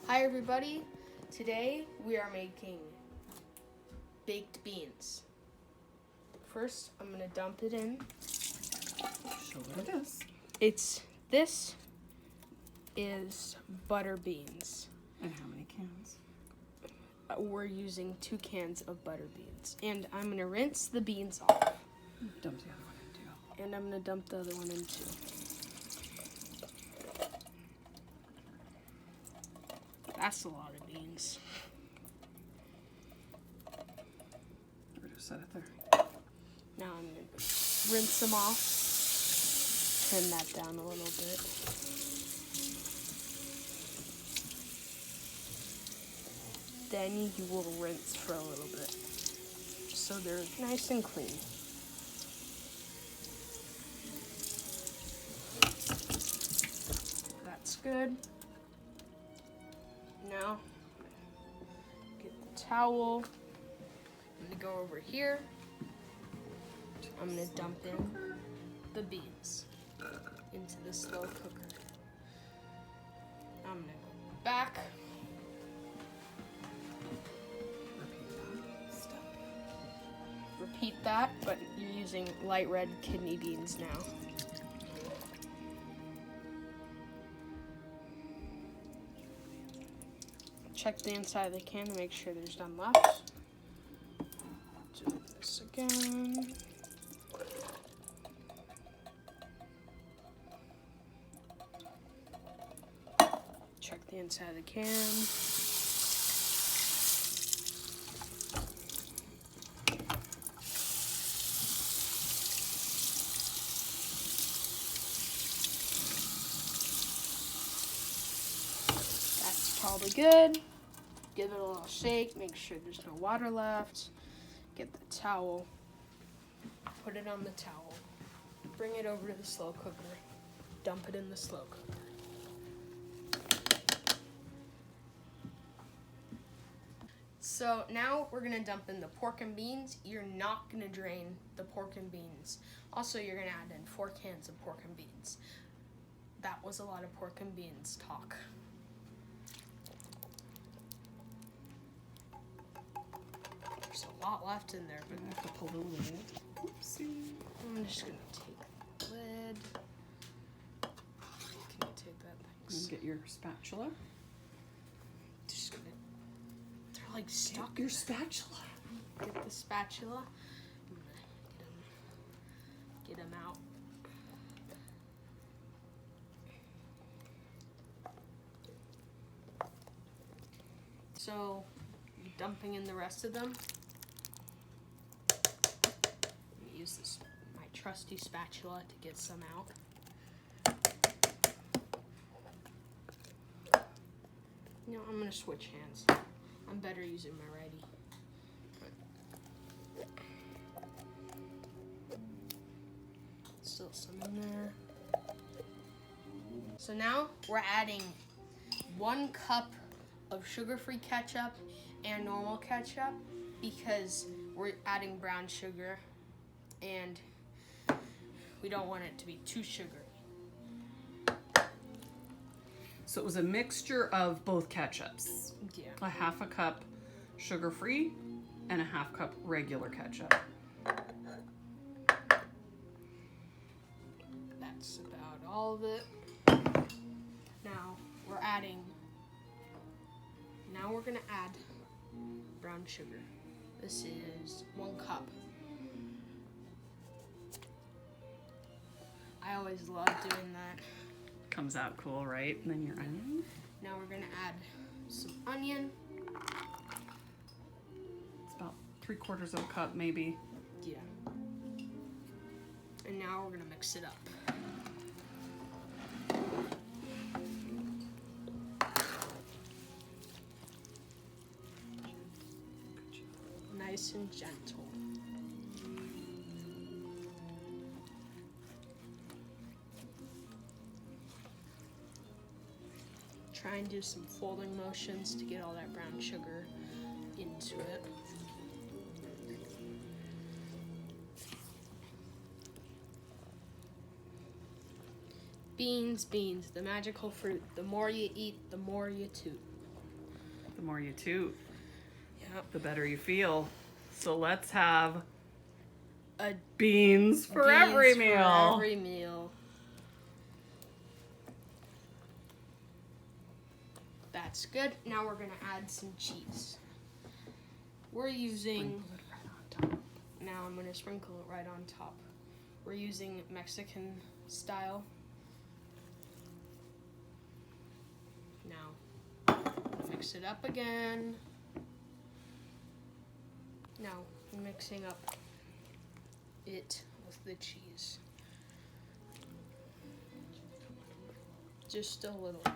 Hi everybody, today we are making baked beans. First, I'm going to dump it in. Show what it is. This is butter beans. And how many cans? We're using 2 cans of butter beans. And I'm going to rinse the beans off. Dump the other one in too. And I'm going to dump the other one in too. That's a lot of beans. We're just set it there. Now I'm going to rinse them off. Trim that down a little bit. Then you will rinse for a little bit so they're nice and clean. That's good. Now, get the towel. I'm going to go over here. I'm going to dump in the beans into the slow cooker. I'm going to go back. Repeat that, but you're using light red kidney beans now. Check the inside of the can to make sure there's none left. Do this again. Check the inside of the can. That's probably good. Give it a little shake, make sure there's no water left. Get the towel, put it on the towel, bring it over to the slow cooker, dump it in the slow cooker. So now we're gonna dump in the pork and beans. You're not gonna drain the pork and beans. Also, you're gonna add in 4 cans of pork and beans. That was a lot of pork and beans talk. There's a lot left in there, but I have to pull the lid. Oopsie. I'm just gonna take the lid. Can you take that? Thanks. Get your spatula. Just gonna. They're like stuck. Your spatula. Get the spatula. I'm gonna get them out. So, dumping in the rest of them. Use this my trusty spatula to get some out. You know, I'm gonna switch hands. I'm better using my righty. Still some in there. So now we're adding 1 cup of sugar-free ketchup and normal ketchup because we're adding brown sugar and we don't want it to be too sugary. So it was a mixture of both ketchups. Yeah. A 1/2 cup sugar-free and a 1/2 cup regular ketchup. That's about all of it. Now we're gonna add brown sugar. This is 1 cup. I always love doing that. Comes out cool, right? And then your onion. Now we're gonna add some onion. It's about 3/4 of a cup, maybe. Yeah. And now we're gonna mix it up. Nice and gentle. Try and do some folding motions to get all that brown sugar into it. Beans, beans, the magical fruit. The more you eat, the more you toot. The more you toot, Yep. the better you feel. So let's have A beans for every meal. For every meal. That's good. Now we're gonna add some cheese. We're using. Sprinkle it right on top. Now I'm gonna sprinkle it right on top. We're using Mexican style. Now, mix it up again. Now, mixing up it with the cheese. Just a little bit.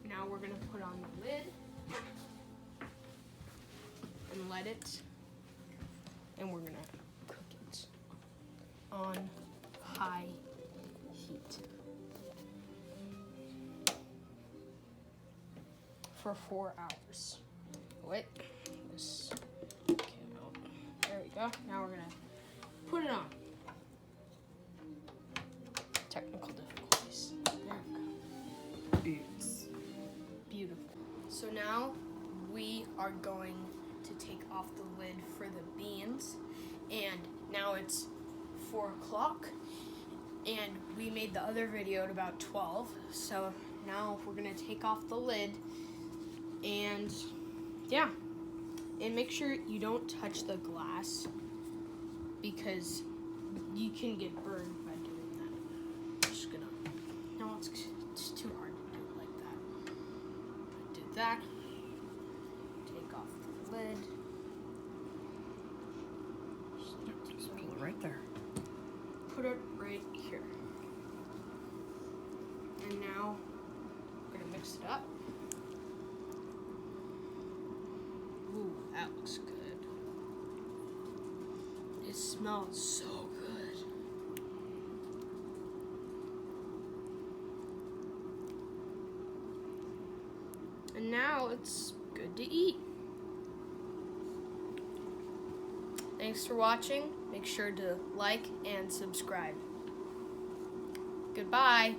Now we're gonna put on the lid and let it, and we're gonna cook it on high heat for 4 hours. Wait, this came out. There we go. Now we're gonna put it on. Technical difficulties. There we go. Beans. Beautiful. So now we are going to take off the lid for the beans, and now it's 4 o'clock, and we made the other video at about 12, so now we're gonna take off the lid, and yeah, and make sure you don't touch the glass because you can get burned by doing that. I'm just gonna, no, it's too hard to do it like that. Do that, take off the lid. Just pull it right there. Put it right here. And now we're gonna mix it up. Ooh, that looks good. It smells so good. And now it's good to eat. Thanks for watching. Make sure to like and subscribe. Goodbye.